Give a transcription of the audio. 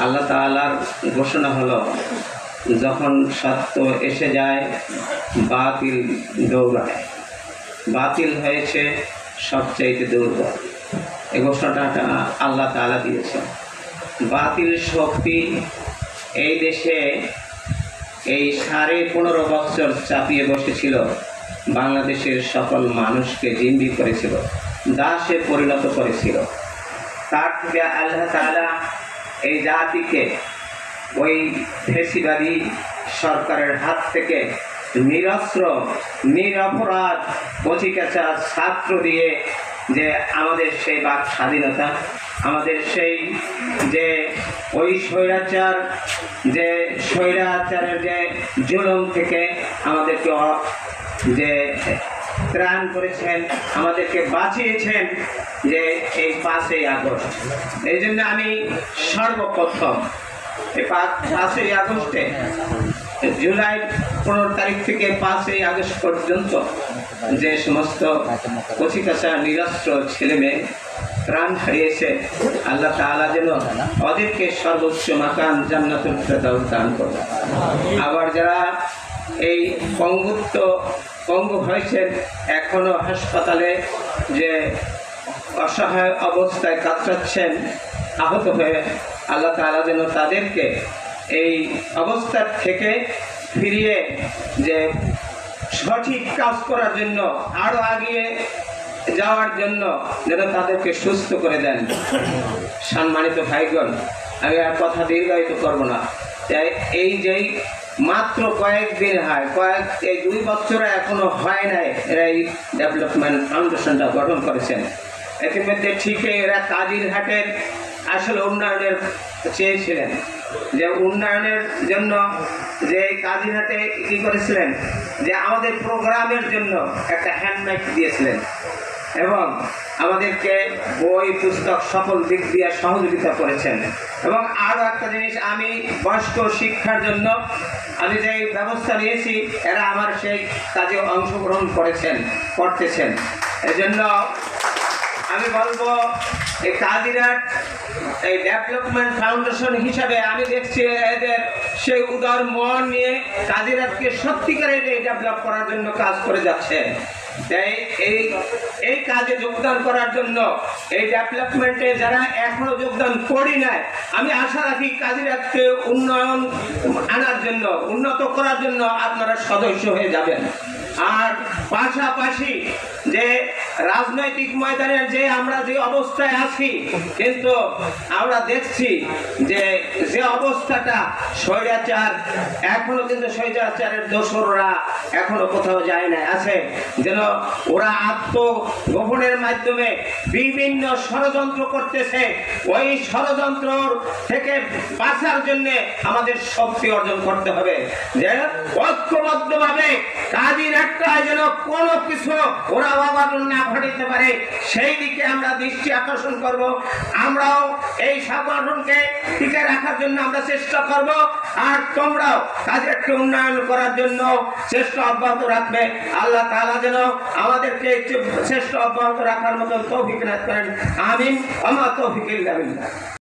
আল্লাহ তাআলার ঘোষণা হলো, যখন সত্য এসে যায় বাতিল দৌড়ায়। বাতিল হয়েছে সবচাইতে দুর্বল। এই ঘোষণাটা আল্লাহ তাআলা দিয়েছেন। বাতিল শক্তি এই দেশে এই 15.5 বছর চাপিয়ে বসেছিল, বাংলাদেশের সকল মানুষকে জিম্মি করেছিল, দাসে পরিণত করেছিল। তার থেকে আল্লাহ তাআলা এই জাতিকে ওই ফ্যাসিবাদী সরকারের হাত থেকে নিরস্ত্র নিরপরাধ কচিকাঁচা ছাত্র দিয়ে যে আমাদের সেই বাক স্বাধীনতা, আমাদের সেই যে ওই স্বৈরাচারের যে জুলুম থেকে আমাদেরকে যে ত্রাণ করেছেন, আমাদেরকে বাঁচিয়েছেন যে এই 5ই আগস্ট। এই জন্য আমি সর্বপ্রথম এই 5ই আগস্টে, জুলাই 15 তারিখ থেকে 5ই আগস্ট পর্যন্ত যে সমস্ত কচিকাঁচা নিরস্ত্র ছেলে মেয়ে প্রাণ হারিয়েছে, আল্লাহ তাআলা যেন ওদেরকে সর্বোচ্চ মাকান জান্নাতুল ফেরদাউস দান করুন। আবার যারা এই পঙ্গু হয়েছেন, এখনো হাসপাতালে যে অসহায় অবস্থায় কাতরাচ্ছেন আহত হয়ে, আল্লাহ তাআলা যেন তাদেরকে এই অবস্থা থেকে ফিরিয়ে যে সঠিক কাজ করার জন্য, আরো আগিয়ে যাওয়ার জন্য যেন তাদেরকে সুস্থ করে দেন। সম্মানিত ভাইগণ, আমি আর কথা দীর্ঘায়িত করব না। এই যেই মাত্র কয়েকদিন হয়, এই 2 বছর এখনো হয় নাই, এরা এই ডেভেলপমেন্ট ফাউন্ডেশনটা গঠন করেছেন। ইতিমধ্যে ঠিকই এরা কাজিরহাটের আসলে উন্নয়নের চেয়েছিলেন, যে উন্নয়নের জন্য যে কাজিরহাটে কি করেছিলেন, যে আমাদের প্রোগ্রামের জন্য একটা হ্যান্ডমাইক দিয়েছিলেন এবং আমাদেরকে বই পুস্তক সকল দিক দিয়ে সহযোগিতা করেছেন। এবং আরও একটা জিনিস, আমি বয়স্ক শিক্ষার জন্য আমি যে ব্যবস্থা নিয়েছি, এরা আমার সেই কাজে অংশগ্রহণ করতেছেন। এজন্য আমি বলবো, এই কাজিরহাট এই ডেভেলপমেন্ট ফাউন্ডেশন হিসাবে আমি দেখছি এদের সেই উদার মন নিয়ে কাজিরহাটকে সত্যিকারের এই ডেভেলপ করার জন্য কাজ করে যাচ্ছে। এই কাজে যোগদান করার জন্য, এই ডেভেলপমেন্টে যারা এখনো যোগদান করি নাই, আমি আশা রাখি কাজিরহাটকে উন্নয়ন আনার জন্য, উন্নত করার জন্য আপনারা সদস্য হয়ে যাবেন। আর পাশাপাশি যে রাজনৈতিক ময়দানের যে আমরা যে অবস্থায় আছি, কিন্তু আমরা দেখছি যে অবস্থাটা স্বৈরাচার, এখনো কিন্তু স্বৈরাচারের দোসররা এখনো কোথাও যায় না, আছে যেন ওরা আত্মগোপনের মাধ্যমে বিভিন্ন ষড়যন্ত্র করতেছে। ওই ষড়যন্ত্র থেকে বাঁচার জন্য আমাদের শক্তি অর্জন করতে হবে, যে ঐক্যবদ্ধভাবে কাজিরহাটটা যেন কোনো কিছু ওরা অঘটন না ঘটাতে পারে, সেই দিকে আমরা দৃষ্টি আকর্ষণ করব। আমরাও এই সংগঠনকে টিকে রাখার জন্য আমরা চেষ্টা করব, আর তোমরাও কাজিরহাটকে উন্নয়ন করার জন্য চেষ্টা অব্যাহত রাখবে। আল্লাহ তাআলা যেন আমাদেরকে চেষ্টা অব্যাহত রাখার মতো তৌফিক দান করেন। আমিন। আমা তৌফিক ইল্লা বিল্লাহ।